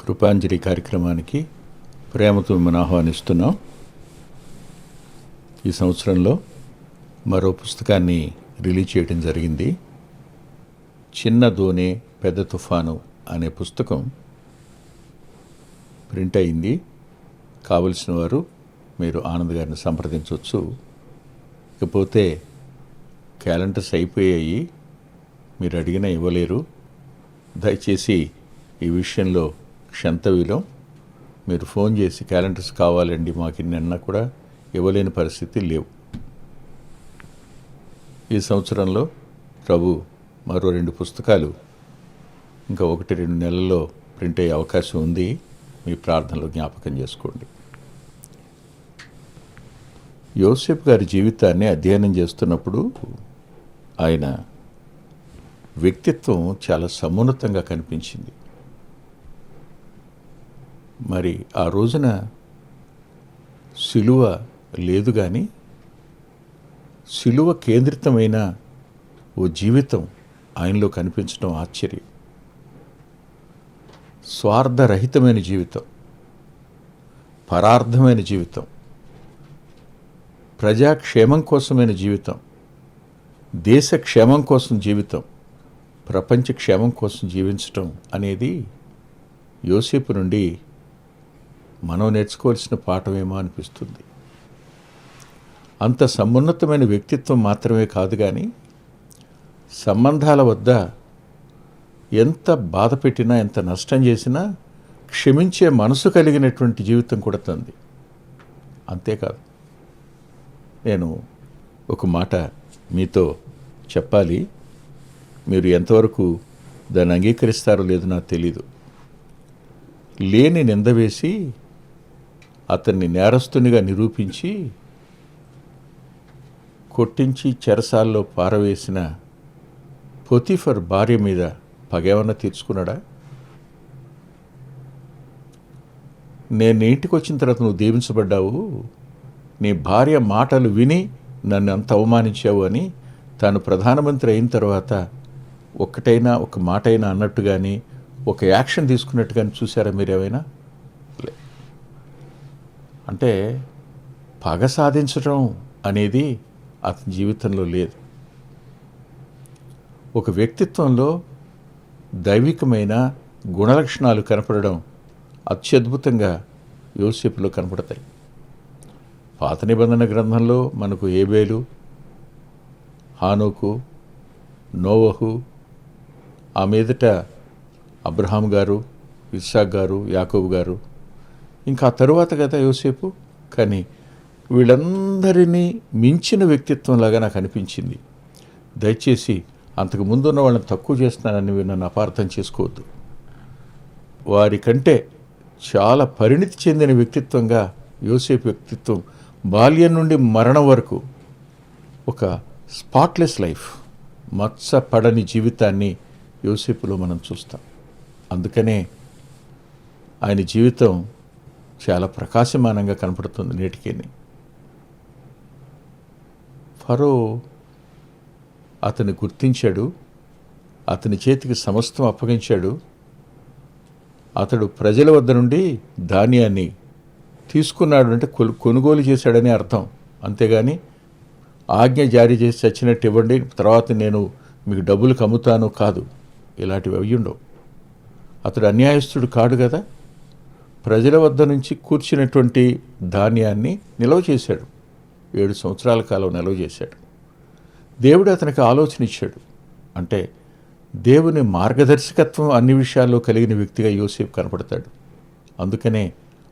కృపాంజలి కార్యక్రమానికి ప్రేమతో మిమ్మల్ని ఆహ్వానిస్తున్నాం. ఈ సంవత్సరంలో మరో పుస్తకాన్ని రిలీజ్ చేయడం జరిగింది. చిన్న దోణి పెద్ద తుఫాను అనే పుస్తకం ప్రింట్ అయింది. కావలసిన వారు మీరు ఆనంద్ గారిని సంప్రదించవచ్చు. ఇకపోతే క్యాలెండర్స్ అయిపోయాయి, మీరు అడిగినా ఇవ్వలేరు. దయచేసి ఈ విషయంలో క్షంతవ్యులం. మీరు ఫోన్ చేసి క్యాలెండర్స్ కావాలండి మాకు నిన్న కూడా ఇవ్వలేని పరిస్థితి లేవు. ఈ సంవత్సరంలో ప్రభు మరో 2 పుస్తకాలు ఇంకా 1-2 నెలల్లో ప్రింట్ అయ్యే అవకాశం ఉంది. మీ ప్రార్థనలో జ్ఞాపకం చేసుకోండి. యోసేపు గారి జీవితాన్ని అధ్యయనం చేస్తున్నప్పుడు ఆయన వ్యక్తిత్వం చాలా సమున్నతంగా కనిపించింది. మరి ఆ రోజున సిలువ లేదు, కానీ సిలువ కేంద్రితమైన ఓ జీవితం ఆయనలో కనిపించడం ఆశ్చర్యం. స్వార్థరహితమైన జీవితం, పరార్థమైన జీవితం, ప్రజాక్షేమం కోసమైన జీవితం, దేశ క్షేమం కోసం జీవితం, ప్రపంచ క్షేమం కోసం జీవించటం అనేది యోసేపు నుండి మనం నేర్చుకోవాల్సిన పాఠమేమో అనిపిస్తుంది. అంత సమున్నతమైన వ్యక్తిత్వం మాత్రమే కాదు, కానీ సంబంధాల వద్ద ఎంత బాధ పెట్టినా, ఎంత నష్టం చేసినా క్షమించే మనసు కలిగినటువంటి జీవితం కూడా తంది. అంతేకాదు, నేను ఒక మాట మీతో చెప్పాలి. మీరు ఎంతవరకు దాన్ని అంగీకరిస్తారో లేదో నాకు తెలీదు. లేని నింద వేసి అతన్ని నేరస్తునిగా నిరూపించి కొట్టించి చెరసాల్లో పారవేసిన పొతిఫర్ భార్య మీద పగేమన్నా తీర్చుకున్నాడా? నేను ఇంటికి వచ్చిన తర్వాత నువ్వు దీవించబడ్డావు, నీ భార్య మాటలు విని నన్ను అంత అవమానించావు అని తాను ప్రధానమంత్రి అయిన తర్వాత ఒక మాట అయినా అన్నట్టు కానీ, ఒక యాక్షన్ తీసుకున్నట్టు కానీ చూసారా మీరేమైనా? అంటే పగ సాధించడం అనేది అతని జీవితంలో లేదు. ఒక వ్యక్తిత్వంలో దైవికమైన గుణలక్షణాలు కనపడడం అత్యద్భుతంగా యోసేపులో కనపడతాయి. పాత నిబంధన గ్రంథంలో మనకు ఏబేలు, హానోకు, నోవహు, ఆ మీదట అబ్రహాం గారు, ఇస్సాక్ గారు, యాకోబు గారు, ఇంకా ఆ తరువాత కదా యోసేపు. కానీ వీళ్ళందరినీ మించిన వ్యక్తిత్వంలాగా నాకు అనిపించింది. దయచేసి అంతకు ముందున్న వాళ్ళని తక్కువ చేస్తున్నానని నన్ను అపార్థం చేసుకోవద్దు. వారికంటే చాలా పరిణితి చెందిన వ్యక్తిత్వంగా యోసేపు వ్యక్తిత్వం బాల్యం నుండి మరణం వరకు ఒక స్పాట్లెస్ లైఫ్, మత్సపడని జీవితాన్ని యోసేపులో మనం చూస్తాం. అందుకనే ఆయన జీవితం చాలా ప్రకాశమానంగా కనపడుతుంది నేటికి. ఫరో అతన్ని గుర్తించాడు, అతని చేతికి సమస్తం అప్పగించాడు. అతడు ప్రజల వద్ద నుండి ధాన్యాన్ని తీసుకున్నాడు అంటే కొనుగోలు చేశాడని అర్థం. అంతేగాని ఆజ్ఞ జారీ చేసి చచ్చినట్టు ఇవ్వండి, తర్వాత నేను మీకు డబ్బులు కమ్ముతాను కాదు. ఇలాంటివి అయ్యుండవు. అతడు అన్యాయస్తుడు కాడు కదా. ప్రజల వద్ద నుంచి కూర్చున్నటువంటి ధాన్యాన్ని నిల్వ చేశాడు. 7 సంవత్సరాల కాలం నిల్వ చేశాడు. దేవుడు అతనికి ఆలోచన ఇచ్చాడు. అంటే దేవుని మార్గదర్శకత్వం అన్ని విషయాల్లో కలిగిన వ్యక్తిగా యోసేపు కనపడతాడు. అందుకనే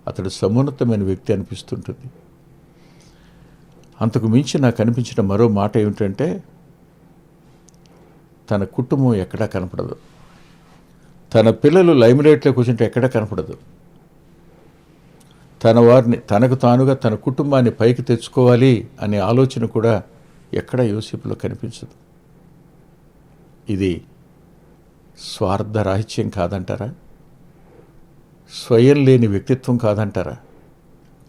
అతడు సమున్నతమైన వ్యక్తి అనిపిస్తుంటుంది. అంతకు మించి నాకు అనిపించిన మరో మాట ఏమిటంటే, తన కుటుంబం ఎక్కడా కనపడదు. తన పిల్లలు లైమ్లైట్లో కూర్చుంటే ఎక్కడా కనపడదు. తన వారిని తనకు తానుగా తన కుటుంబాన్ని పైకి తెచ్చుకోవాలి అనే ఆలోచన కూడా ఎక్కడ యోసేపులో కనిపించదు. ఇది స్వార్థరాహిత్యం కాదంటారా? స్వయం లేని వ్యక్తిత్వం కాదంటారా?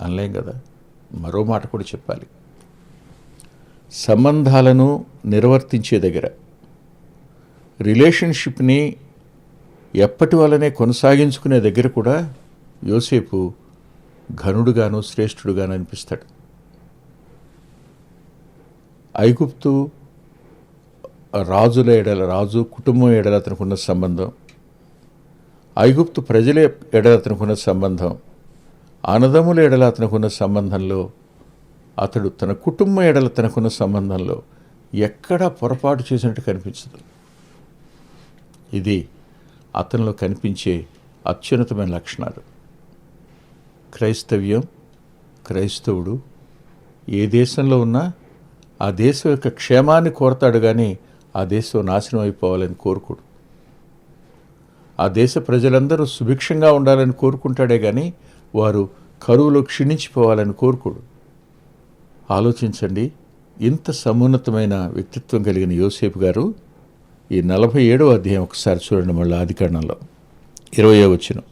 అనలేం కదా. మరో మాట కూడా చెప్పాలి. సంబంధాలను నిర్వర్తించే దగ్గర, రిలేషన్షిప్ని ఎప్పటి వల్లనే కొనసాగించుకునే దగ్గర కూడా యోసేపు ఘనుడుగాను శ్రేష్ఠుడుగాను అనిపిస్తాడు. ఐగుప్తు రాజుల ఎడల, రాజు కుటుంబం ఎడల అతనుకున్న సంబంధం, ఐగుప్తు ప్రజల ఎడల అతనుకున్న సంబంధం, అన్నదమ్ముల ఎడల అతనుకున్న సంబంధంలో, అతడు తన కుటుంబం ఎడల తనకున్న సంబంధంలో ఎక్కడా పొరపాటు చేసినట్టు కనిపించదు. ఇది అతనిలో కనిపించే అత్యున్నతమైన లక్షణాలు. క్రైస్తవ్యం, క్రైస్తవుడు ఏ దేశంలో ఉన్నా ఆ దేశం యొక్క క్షేమాన్ని కోరతాడు, కానీ ఆ దేశం నాశనం అయిపోవాలని కోరుకోడు. ఆ దేశ ప్రజలందరూ సుభిక్షంగా ఉండాలని కోరుకుంటాడే కానీ వారు కరువులో క్షీణించిపోవాలని కోరుకోడు. ఆలోచించండి, ఇంత సమున్నతమైన వ్యక్తిత్వం కలిగిన యోసేపు గారు ఈ 47వ అధ్యాయం ఒకసారి చూడండి, మళ్ళీ ఆదికాండంలో 20వ వచనం.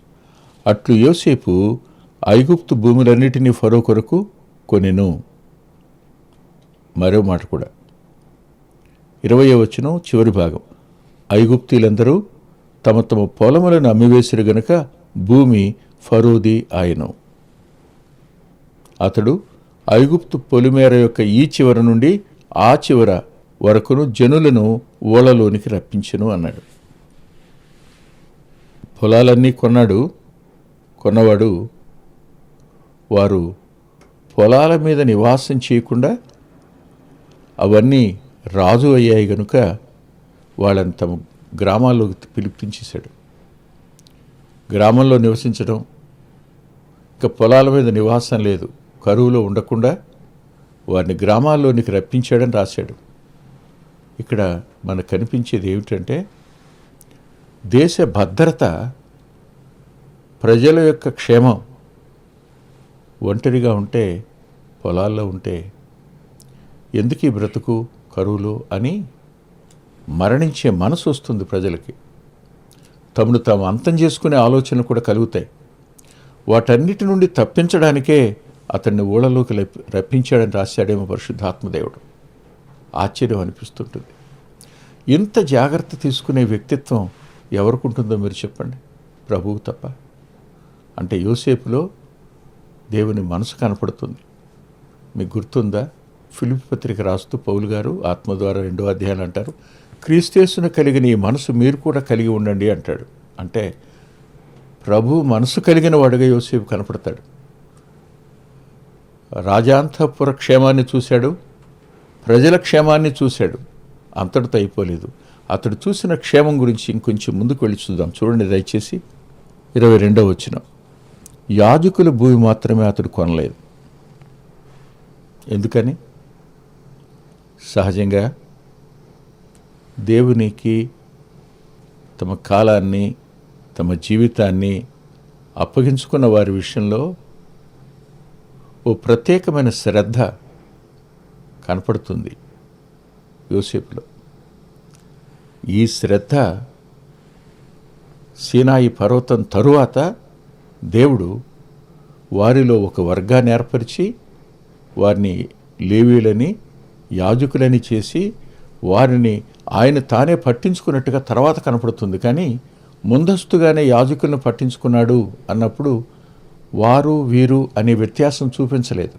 అట్లు యోసేపు ఐగుప్తు భూములన్నిటినీ ఫరో కొరకు కొనెను. మరో మాట కూడా 20వ వచనం చివరి భాగం. ఐగుప్తీలందరూ తమ తమ పొలములను అమ్మివేసిరు గనుక భూమి ఫరోది ఆయను. అతడు ఐగుప్తు పొలిమేర యొక్క ఈ చివర నుండి ఆ చివర వరకును జనులను ఓళ్ళలోనికి రప్పించెను అన్నాడు. పొలాలన్నీ కొన్నవాడు వారు పొలాల మీద నివాసం చేయకుండా అవన్నీ రాజు అయ్యాయి గనుక వాళ్ళని తమ గ్రామాల్లోకి పిలిపించేశాడు. గ్రామంలో నివసించడం, ఇక పొలాల మీద నివాసం లేదు, కరువులో ఉండకుండా వారిని గ్రామాల్లోనికి రప్పించాడని రాశాడు. ఇక్కడ మనకు కనిపించేది ఏమిటంటే, దేశ భద్రత, ప్రజల యొక్క క్షేమం ఒంటరిగా ఉంటే, పొలాల్లో ఉంటే ఎందుకు ఈ బ్రతుకు కరువులు అని మరణించే మనసు వస్తుంది ప్రజలకి. తమను తాము అంతం చేసుకునే ఆలోచనలు కూడా కలుగుతాయి. వాటన్నిటి నుండి తప్పించడానికే అతన్ని ఊళ్ళలోకి రప్పించాడని రాశాడేమో పరిశుద్ధాత్మదేవుడు. ఆశ్చర్యం అనిపిస్తుంటుంది. ఇంత జాగ్రత్త తీసుకునే వ్యక్తిత్వం ఎవరికి ఉంటుందో మీరు చెప్పండి, ప్రభువు తప్ప. అంటే యోసేపులో దేవుని మనసు కనపడుతుంది. మీకు గుర్తుందా, ఫిలిప్పీ పత్రిక రాస్తూ పౌలు గారు ఆత్మ ద్వారా 2వ అధ్యాయం అంటారు, క్రీస్తుయేసును కలిగిన ఈ మనసు మీరు కూడా కలిగి ఉండండి అంటాడు. అంటే ప్రభు మనసు కలిగిన వాడుగా యోసేపు కనపడతాడు. రాజాంతఃపుర క్షేమాన్ని చూశాడు, ప్రజల క్షేమాన్ని చూశాడు. అంతటితో అయిపోలేదు. అతడు చూసిన క్షేమం గురించి ఇంకొంచెం ముందుకు వెళ్ళి చూద్దాం. చూడండి దయచేసి 22వ వచనం. యాజకుల భూమి మాత్రమే అతడు కొనలేదు. ఎందుకని? సహజంగా దేవునికి తమ కాలాన్ని, తమ జీవితాన్ని అప్పగించుకున్న వారి విషయంలో ఓ ప్రత్యేకమైన శ్రద్ధ కనపడుతుంది యోసేపులో. ఈ శ్రద్ధ సీనాయి పర్వతం తరువాత దేవుడు వారిలో ఒక వర్గాన్ని ఏర్పరిచి వారిని లేవీయులని, యాజకులని చేసి వారిని ఆయన తానే పట్టించుకున్నట్టుగా తర్వాత కనపడుతుంది. కానీ ముందస్తుగానే యాజకులను పట్టించుకున్నాడు అన్నప్పుడు వారు వీరు అనే వ్యత్యాసం చూపించలేదు.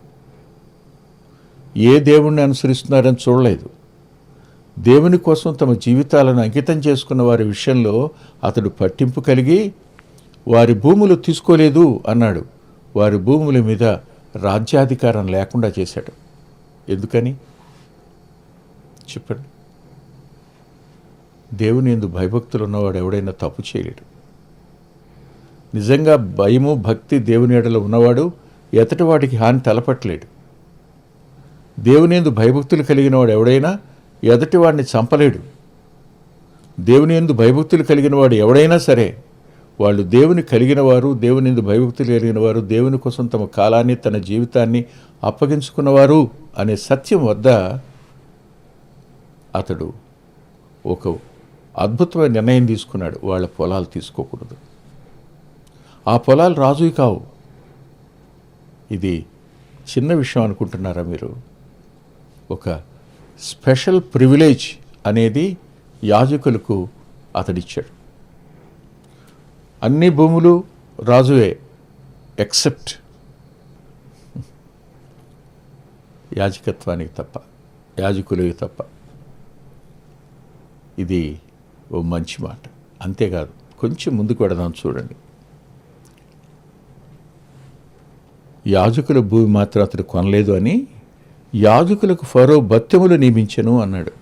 ఏ దేవుణ్ణి అనుసరిస్తున్నారని చూడలేదు. దేవుని కోసం తమ జీవితాలను అంకితం చేసుకున్న వారి విషయంలో అతడు పట్టింపు కలిగి వారి భూములు తీసుకోలేదు అన్నాడు. వారి భూముల మీద రాజ్యాధికారం లేకుండా చేశాడు. ఎందుకని చెప్పండి? దేవుని యందు భయభక్తులు ఉన్నవాడు ఎవడైనా తప్పు చేయలేడు. నిజంగా భయము, భక్తి దేవుని ఎడల ఉన్నవాడు ఎతటి వాడికి హాని తలపట్లేడు. దేవుని యందు భయభక్తులు కలిగిన వాడు ఎవడైనా ఎదటి వాడిని చంపలేడు. దేవుని యందు భయభక్తులు కలిగిన వాడు ఎవడైనా సరే, వాళ్ళు దేవుని కలిగిన వారు, దేవుని యందు భయభక్తులు కలిగిన వారు, దేవుని కోసం తమ కాలాన్ని, తన జీవితాన్ని అప్పగించుకున్నవారు అనే సత్యం వద్ద అతడు ఒక అద్భుతమైన నిర్ణయం తీసుకున్నాడు. వాళ్ళ పొలాలు తీసుకోకూడదు. ఆ పొలాలు రాజువి కావు. ఇది చిన్న విషయం అనుకుంటున్నారా మీరు? ఒక స్పెషల్ ప్రివిలేజ్ అనేది యాజకులకు అతడిచ్చాడు. అన్ని భూములు రాజువే ఎక్సెప్ట్ యాజకత్వానికి తప్ప, యాజకులవి తప్ప. ఇది ఓ మంచి మాట. అంతేకాదు, కొంచెం ముందుకు వెడదాం చూడండి. యాజకుల భూమి మాత్రం అతడు కొనలేదు అని యాజకులకు ఫరో భత్యములు నియమించెను అన్నాడు.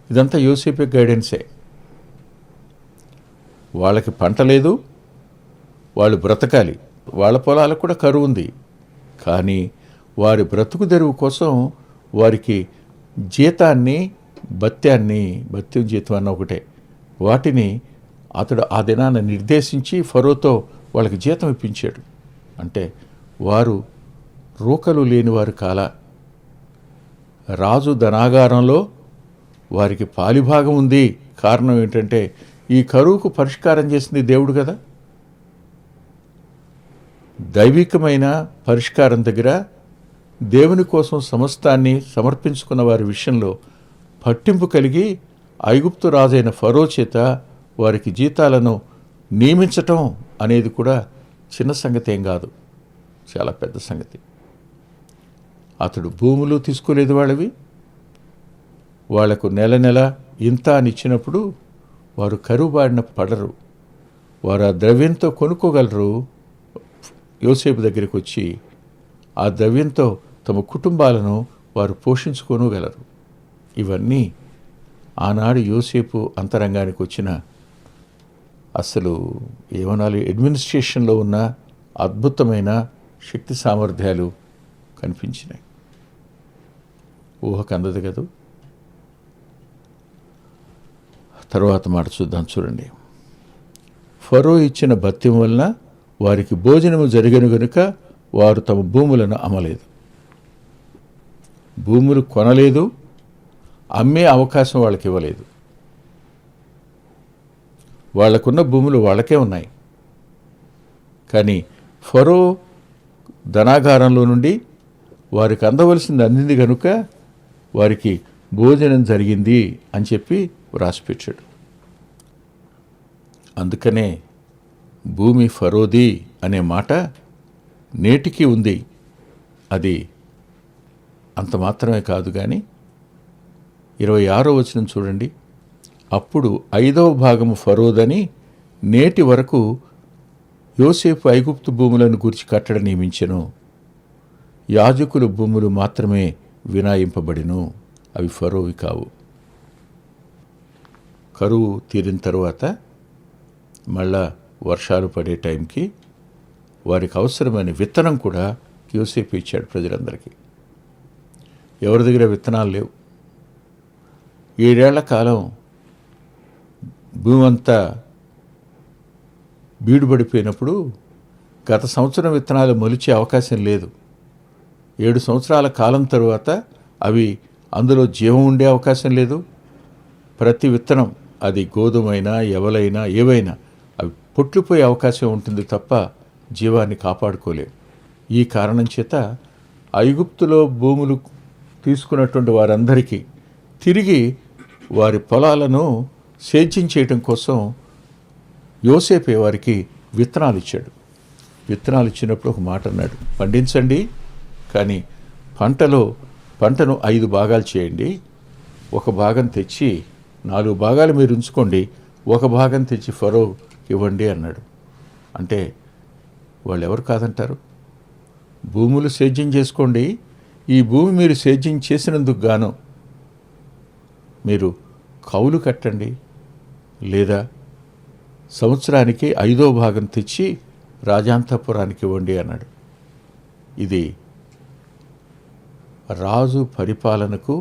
ఇదంతా యోసేపు గైడెన్సే. వాళ్ళకి పంట లేదు, వాళ్ళు బ్రతకాలి, వాళ్ళ పొలాలకు కూడా కరువు ఉంది. కానీ వారి బ్రతుకు తెరువు కోసం వారికి జీతాన్ని, భత్యం జీతం అన్న ఒకటే, వాటిని అతడు ఆ దినాన్ని నిర్దేశించి ఫరోతో వాళ్ళకి జీతం ఇప్పించాడు. అంటే వారు రూకలు లేనివారు కాల. రాజు ధనాగారంలో వారికి పాలిభాగం ఉంది. కారణం ఏంటంటే ఈ కరువుకు పరిష్కారం చేసింది దేవుడు కదా. దైవికమైన పరిష్కారం దగ్గర దేవుని కోసం సమస్తాన్ని సమర్పించుకున్న వారి విషయంలో పట్టింపు కలిగి ఐగుప్తు రాజైన ఫరో చేత వారికి జీతాలను నియమించటం అనేది కూడా చిన్న సంగతి ఏం కాదు, చాలా పెద్ద సంగతి. అతడు భూములు తీసుకోలేదు వాళ్ళవి. వాళ్లకు నెల నెల ఇంత అని ఇచ్చినప్పుడు వారు కరువు బారిన పడరు. వారు ఆ ద్రవ్యంతో కొనుక్కోగలరు. యోసేపు దగ్గరికి వచ్చి ఆ ద్రవ్యంతో తమ కుటుంబాలను వారు పోషించుకోగలరు. ఇవన్నీ ఆనాడు యోసేపు అంతరంగానికి వచ్చిన అసలు ఏమనాలి, అడ్మినిస్ట్రేషన్లో ఉన్న అద్భుతమైన శక్తి సామర్థ్యాలు కనిపించినాయి. ఊహకు అందదు కదూ. తర్వాత మాట చూద్దాం చూడండి. ఫరో ఇచ్చిన భత్యం వలన వారికి భోజనము జరిగను గనుక వారు తమ భూములను అమ్మలేదు. భూములు కొనలేదు, అమ్మే అవకాశం వాళ్ళకి ఇవ్వలేదు. వాళ్లకున్న భూములు వాళ్ళకే ఉన్నాయి. కానీ ఫరో ధనాగారంలో నుండి వారికి అందవలసింది అందింది కనుక వారికి భోజనం జరిగింది అని చెప్పి వ్రాసిపెట్టాడు. అందుకనే భూమి ఫరోది అనే మాట నేటికి ఉంది. అది అంత మాత్రమే కాదు కానీ 26వ వచనం చూడండి. అప్పుడు 5వ భాగము ఫరోదని నేటి వరకు యోసేపు ఐగుప్తు భూములను గురించి కట్టడ నియమించెను. యాజకుల భూములు మాత్రమే వినాయింపబడిను, అవి ఫరోవి కావు. కరువు తీరిన తర్వాత మళ్ళా వర్షాలు పడే టైంకి వారికి అవసరమైన విత్తనం కూడా యోసేపు ఇచ్చాడు ప్రజలందరికీ. ఎవరి దగ్గర విత్తనాలు లేవు. 7 ఏళ్ల కాలం భూమి అంతా బీడుపడిపోయినప్పుడు గత సంవత్సరం విత్తనాలు మొలిచే అవకాశం లేదు. 7 సంవత్సరాల కాలం తరువాత అవి అందులో జీవం ఉండే అవకాశం లేదు. ప్రతి విత్తనం, అది గోధుమైనా ఎవలైనా ఏవైనా, అవి పొట్లిపోయే అవకాశం ఉంటుంది తప్ప జీవాన్ని కాపాడుకోలేవు. ఈ కారణం చేత ఐగుప్తులో భూములు తీసుకున్నటువంటి వారందరికీ తిరిగి వారి పొలాలను సేద్యం చేయటం కోసం యోసేపే వారికి విత్తనాలు ఇచ్చాడు. విత్తనాలు ఇచ్చినప్పుడు ఒక మాట అన్నాడు, పండించండి, కానీ పంటను 5 భాగాలు చేయండి, 1 భాగం తెచ్చి 4 భాగాలు మీరు ఉంచుకోండి, 1 భాగం తెచ్చి ఫరో ఇవ్వండి అన్నాడు. అంటే వాళ్ళు ఎవరు కాదంటారు? భూములు సేద్యం చేసుకోండి, ఈ భూమి మీరు సేద్యం చేసినందుకు గాను మీరు కౌలు కట్టండి, లేదా సంవత్సరానికి 5వ భాగం తెచ్చి రాజాంతపురానికి ఇవ్వండి అన్నాడు. ఇది రాజు పరిపాలనకు,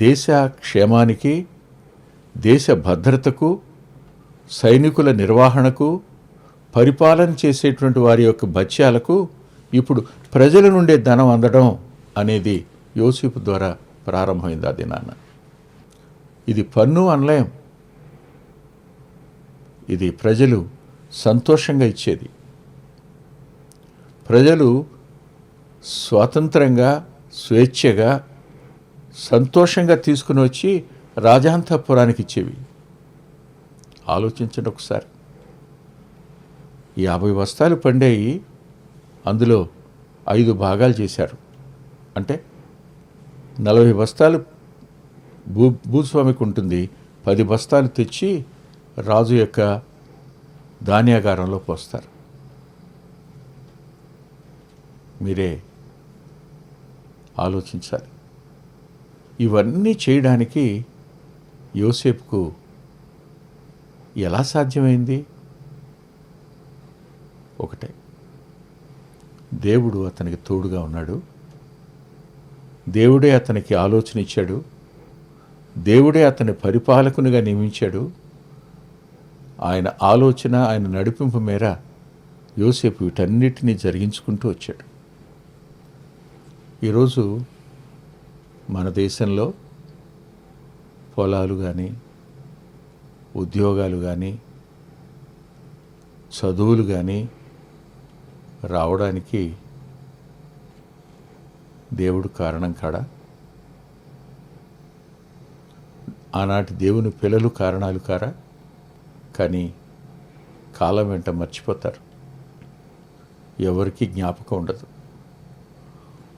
దేశ క్షేమానికి, దేశ భద్రతకు, సైనికుల నిర్వహణకు, పరిపాలన చేసేటువంటి వారి యొక్క భత్యాలకు ఇప్పుడు ప్రజల నుండే ధనం అందడం అనేది యోసేపు ద్వారా ప్రారంభమైంది. ఆ దినాన ఇది పన్ను అనలేం, ఇది ప్రజలు సంతోషంగా ఇచ్చేది. ప్రజలు స్వాతంత్రంగా, స్వేచ్ఛగా, సంతోషంగా తీసుకుని వచ్చి రాజాంతపురానికి ఇచ్చేవి. ఆలోచించండి ఒకసారి. 50 బస్తాలు పండాయి, అందులో 5 భాగాలు చేశారు. అంటే 40 బస్తాలు భూస్వామికి ఉంటుంది. 10 బస్తాలు తెచ్చి రాజు యొక్క ధాన్యాగారంలో పోస్తారు. మీరే ఆలోచించాలి. ఇవన్నీ చేయడానికి యోసేపుకు ఎలా సాధ్యమైంది? ఒకటే, దేవుడు అతనికి తోడుగా ఉన్నాడు. దేవుడే అతనికి ఆలోచన ఇచ్చాడు. దేవుడే అతని పరిపాలకునిగా నియమించాడు. ఆయన ఆలోచన, ఆయన నడిపింపు మేర యోసేపు వీటన్నిటినీ జరిగించుకుంటూ వచ్చాడు. ఈరోజు మన దేశంలో పొలాలు కానీ, ఉద్యోగాలు కానీ, చదువులు కానీ రావడానికి దేవుడు కారణం కాడా? ఆనాటి దేవుని పిల్లలు కారణాలు కారా? కానీ కాలం వెంట మర్చిపోతారు. ఎవరికి జ్ఞాపకం ఉండదు.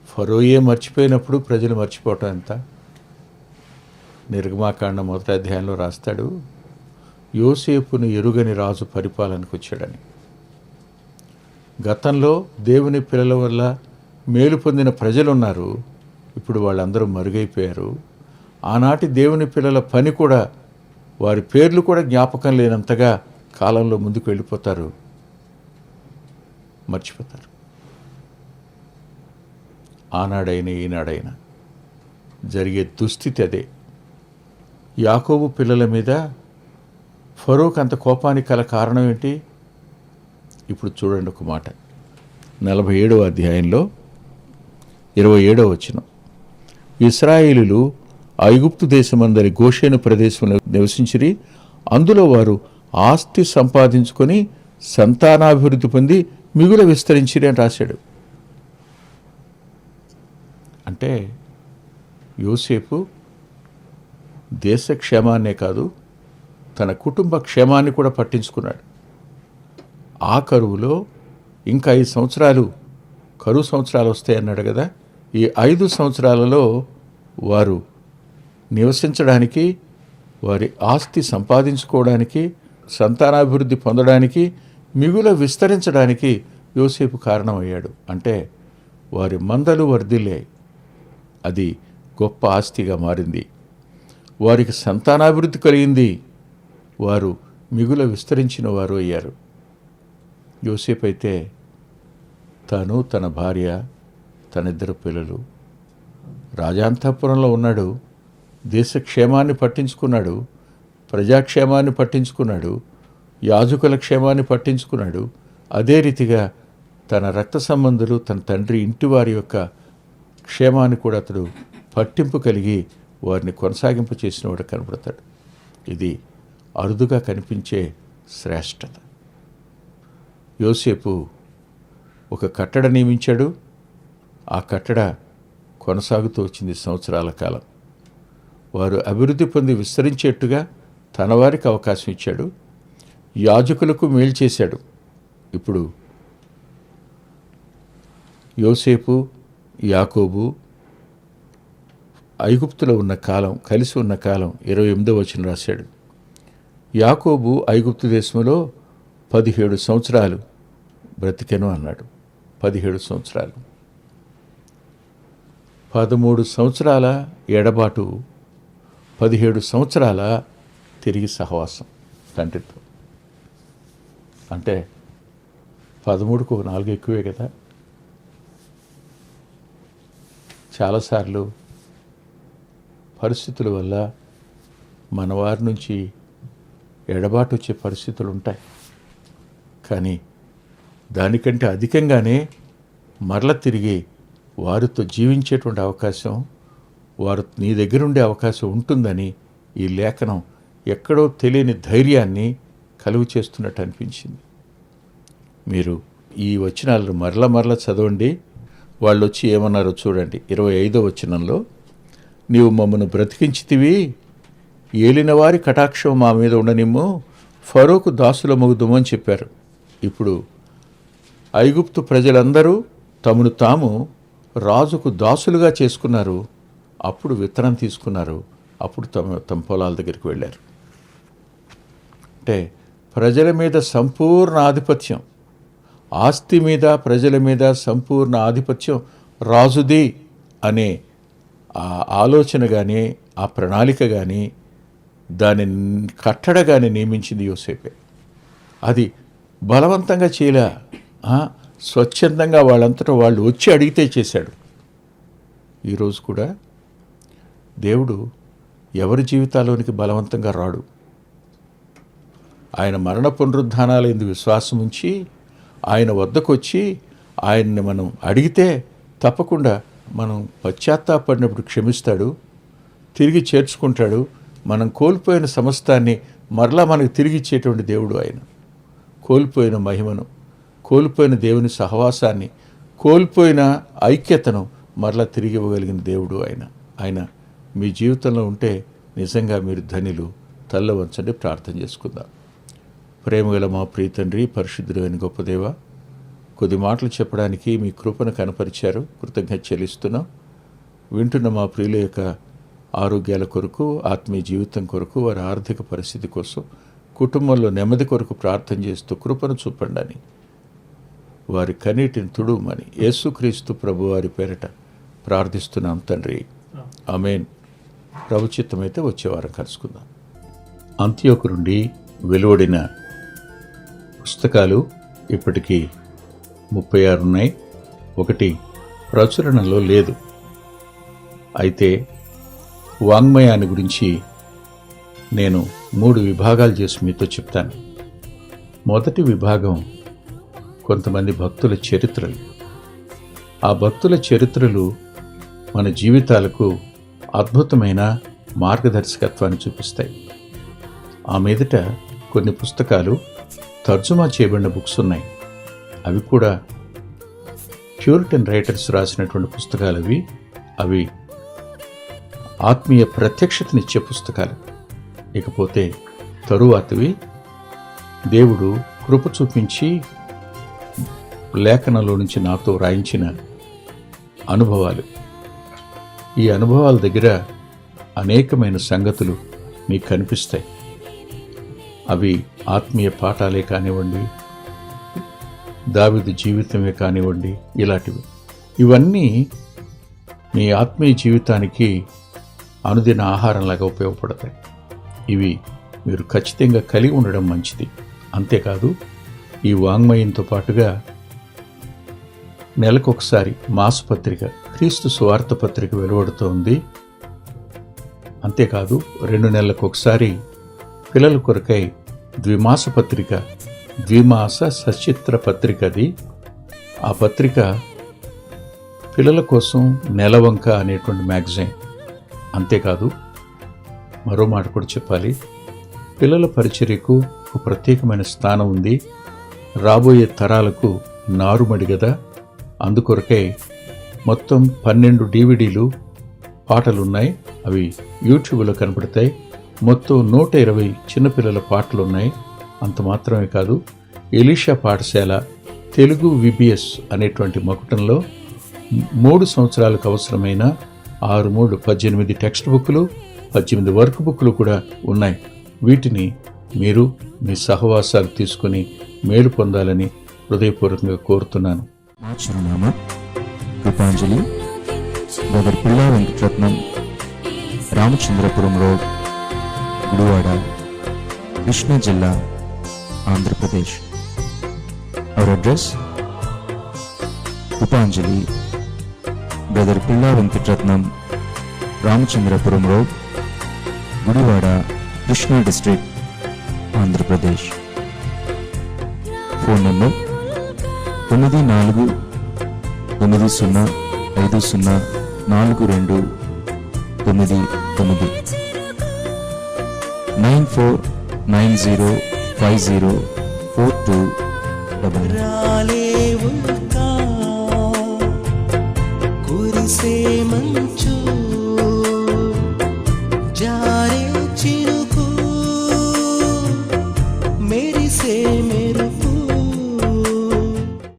ఫరోయే మర్చిపోయినప్పుడు ప్రజలు మర్చిపోవటం ఎంత? నిర్గమాకాండ 1వ అధ్యాయంలో రాస్తాడు, యోసేపును ఎరుగని రాజు పరిపాలనకు వచ్చాడని. గతంలో దేవుని పిల్లల వల్ల మేలు పొందిన ప్రజలున్నారు, ఇప్పుడు వాళ్ళందరూ మరుగైపోయారు. ఆనాటి దేవుని పిల్లల పని కూడా, వారి పేర్లు కూడా జ్ఞాపకం లేనంతగా కాలంలో ముందుకు వెళ్ళిపోతారు, మర్చిపోతారు. ఆనాడైనా ఈనాడైనా జరిగే దుస్థితి అదే. యాకోబు పిల్లల మీద ఫరోకు అంత కోపానికి గల కారణం ఏంటి? ఇప్పుడు చూడండి ఒక మాట. 47వ అధ్యాయంలో 27వ వచనం. ఇశ్రాయేలీయులు ఐగుప్తు దేశమందరి గోషేను ప్రదేశంలో నివసించిరి. అందులో వారు ఆస్తి సంపాదించుకొని సంతానాభివృద్ధి పొంది మిగుల విస్తరించిరి అని రాశాడు. అంటే యోసేపు దేశ క్షేమాన్నే కాదు, తన కుటుంబ క్షేమాన్ని కూడా పట్టించుకున్నాడు. ఆ కరువులో ఇంకా 5 సంవత్సరాలు కరువు సంవత్సరాలు వస్తాయన్నాడు కదా. ఈ 5 సంవత్సరాలలో వారు నివసించడానికి, వారి ఆస్తి సంపాదించుకోవడానికి, సంతానాభివృద్ధి పొందడానికి, మిగుల విస్తరించడానికి యోసేపు కారణమయ్యాడు. అంటే వారి మందలు వర్ధిల్లాయి, అది గొప్ప ఆస్తిగా మారింది. వారికి సంతానాభివృద్ధి కలిగింది, వారు మిగుల విస్తరించిన వారు అయ్యారు. యోసేపు అయితే తాను, తన భార్య, తన 2 పిల్లలు రాజాంతఃపురంలో ఉన్నాడు. దేశ క్షేమాన్ని పట్టించుకున్నాడు, ప్రజాక్షేమాన్ని పట్టించుకున్నాడు, యాజకుల క్షేమాన్ని పట్టించుకున్నాడు. అదే రీతిగా తన రక్త సంబంధులు, తన తండ్రి ఇంటి వారి యొక్క క్షేమాన్ని కూడా అతడు పట్టింపు కలిగి వారిని కొనసాగింపు చేసినవాడు కనబడతాడు. ఇది అరుదుగా కనిపించే శ్రేష్టత. యోసేపు ఒక కట్టడ నియమించాడు. ఆ కట్టడ కొనసాగుతూ వచ్చింది సంవత్సరాల కాలం. వారు అభివృద్ధి పొంది విస్తరించేట్టుగా తన వారికి అవకాశం ఇచ్చాడు. యాజకులకు మేలు చేశాడు. ఇప్పుడు యోసేపు, యాకోబు ఐగుప్తులో ఉన్న కాలం, కలిసి ఉన్న కాలం 28వ వచనం రాశాడు. యాకోబు ఐగుప్తు దేశంలో 17 సంవత్సరాలు బ్రతికెను అన్నాడు. 17 సంవత్సరాలు, 13 సంవత్సరాల ఎడబాటు, 17 సంవత్సరాల తిరిగి సహవాసం తండ్రితో. అంటే 13కు 4 ఎక్కువే కదా. చాలాసార్లు పరిస్థితుల వల్ల మన వారి నుంచి ఎడబాటు వచ్చే పరిస్థితులు ఉంటాయి. కానీ దానికంటే అధికంగానే మరల తిరిగి వారితో జీవించేటువంటి అవకాశం, వారు నీ దగ్గర ఉండే అవకాశం ఉంటుందని ఈ లేఖనం ఎక్కడో తెలియని ధైర్యాన్ని కలుగు చేస్తున్నట్టు అనిపించింది. మీరు ఈ వచనాలను మరల చదవండి. వాళ్ళు వచ్చి ఏమన్నారో చూడండి. 25వ వచనంలో, నీవు మమ్మను బ్రతికించితివి, ఏలిన వారి కటాక్షం మా మీద ఉండనిమ్ము, ఫరోకు దాసులమగుదుము అని చెప్పారు. ఇప్పుడు ఐగుప్తు ప్రజలందరూ తమను తాము రాజుకు దాసులుగా చేసుకున్నారు. అప్పుడు విత్తనం తీసుకున్నారు. అప్పుడు తమ పొలాల దగ్గరికి వెళ్ళారు. అంటే ప్రజల మీద సంపూర్ణ ఆధిపత్యం, ఆస్తి మీద ప్రజల మీద సంపూర్ణ ఆధిపత్యం రాజుది అనే ఆ ఆలోచన కానీ, ఆ ప్రణాళిక కానీ, దాని కట్టడగానే నియమించింది యోసేపే. అది బలవంతంగా చేయలే, స్వచ్ఛందంగా వాళ్ళంతటా వాళ్ళు వచ్చి అడిగితే చేశాడు. ఈరోజు కూడా దేవుడు ఎవరి జీవితాల్లోనికి బలవంతంగా రాడు. ఆయన మరణ పునరుద్ధానాల యందు విశ్వాసం ఉంచి ఆయన వద్దకు వచ్చి ఆయన్ని మనం అడిగితే తప్పకుండా మనం పశ్చాత్తాపడినప్పుడు క్షమిస్తాడు, తిరిగి చేర్చుకుంటాడు. మనం కోల్పోయిన సమస్తాన్ని మరలా మనకు తిరిగి ఇచ్చేటువంటి దేవుడు ఆయన. కోల్పోయిన మహిమను, కోల్పోయిన దేవుని సహవాసాన్ని, కోల్పోయిన ఐక్యతను మరలా తిరిగి ఇవ్వగలిగిన దేవుడు ఆయన. ఆయన మీ జీవితంలో ఉంటే నిజంగా మీరు ధన్యులు. తల్ల వంచండి, ప్రార్థన చేసుకుందాం. ప్రేమగల మా ప్రియ తండ్రి, పరిశుద్ధుడు అయిన గొప్ప దేవ, కొద్ది మాటలు చెప్పడానికి మీ కృపను కనపరిచారు, కృతజ్ఞత చెల్లిస్తున్నాం. వింటున్న మా ప్రియుల యొక్క ఆరోగ్యాల కొరకు, ఆత్మీయ జీవితం కొరకు, వారి ఆర్థిక పరిస్థితి కోసం, కుటుంబంలో నెమ్మది కొరకు ప్రార్థన చేస్తూ కృపను చూపండి, వారి కన్నీటిని తుడుమని యేసుక్రీస్తు ప్రభు వారి పేరట ప్రార్థిస్తున్నాం తండ్రి, ఆమేన్. ప్రభుచిత్తమైతే వచ్చేవారం కలుసుకుందాం. అంత్యోకు నుండి వెలువడిన పుస్తకాలు ఇప్పటికీ 36 ఉన్నాయి. ఒకటి ప్రచురణలో లేదు. అయితే వాంగ్మయాన్ని గురించి నేను 3 విభాగాలు చేసి మీతో చెప్తాను. మొదటి విభాగం కొంతమంది భక్తుల చరిత్రలు. ఆ భక్తుల చరిత్రలు మన జీవితాలకు అద్భుతమైన మార్గదర్శకత్వాన్ని చూపిస్తాయి. ఆ మీదట కొన్ని పుస్తకాలు తర్జుమా చేయబడిన బుక్స్ ఉన్నాయి. అవి కూడా ప్యూరిటన్ రైటర్స్ రాసినటువంటి పుస్తకాలు. అవి ఆత్మీయ ప్రత్యక్షతనిచ్చే పుస్తకాలు. ఇకపోతే తరువాతవి దేవుడు కృప చూపించి లేఖనంలో నుంచి నాతో రాయించిన అనుభవాలు. ఈ అనుభవాల దగ్గర అనేకమైన సంగతులు మీకు కనిపిస్తాయి. అవి ఆత్మీయ పాఠాలే కానివ్వండి, దావీదు జీవితమే కానివ్వండి, ఇలాంటివి. ఇవన్నీ మీ ఆత్మీయ జీవితానికి అనుదిన ఆహారంలాగా ఉపయోగపడతాయి. ఇవి మీరు ఖచ్చితంగా కలిగి ఉండడం మంచిది. అంతేకాదు, ఈ వాంగ్మయంతో పాటుగా నెలకొకసారి మాసపత్రిక, క్రీస్తు సువార్త పత్రిక వెలువడుతోంది. అంతేకాదు, 2 నెలలకు ఒకసారి పిల్లల కొరకై ద్విమాస పత్రిక, ద్విమాస సచిత్ర పత్రికది. ఆ పత్రిక పిల్లల కోసం నెలవంక అనేటువంటి మ్యాగజైన్. అంతేకాదు, మరో మాట కూడా చెప్పాలి, పిల్లల పరిచర్యకు ఒక ప్రత్యేకమైన స్థానం ఉంది. రాబోయే తరాలకు నారుమడి కదా, అందుకొరకై మొత్తం 12 DVDలు పాటలున్నాయి. అవి యూట్యూబ్లో కనపడతాయి. మొత్తం 120 చిన్నపిల్లల పాటలున్నాయి. అంత మాత్రమే కాదు, ఎలీషా పాఠశాల తెలుగు VBS అనేటువంటి మకుటంలో 3 సంవత్సరాలకు అవసరమైన 18 టెక్స్ట్ బుక్లు, 18 వర్క్ బుక్లు కూడా ఉన్నాయి. వీటిని మీరు మీ సహవాసాలు తీసుకుని మేలు పొందాలని హృదయపూర్వకంగా కోరుతున్నాను. మా చిరునామా కృపాంజలి, బ్రదర్ పిల్లా వెంకటరత్నం, రామచంద్రపురం రోడ్, గుడివాడ, కృష్ణా జిల్లా, Andhra Pradesh. Our address: Krupanjali, brother Pilla Venkataratnam, Ramachandrapuram road, Gudivada, Krishna district, Andhra Pradesh. Phone number 9490504299 9490504299.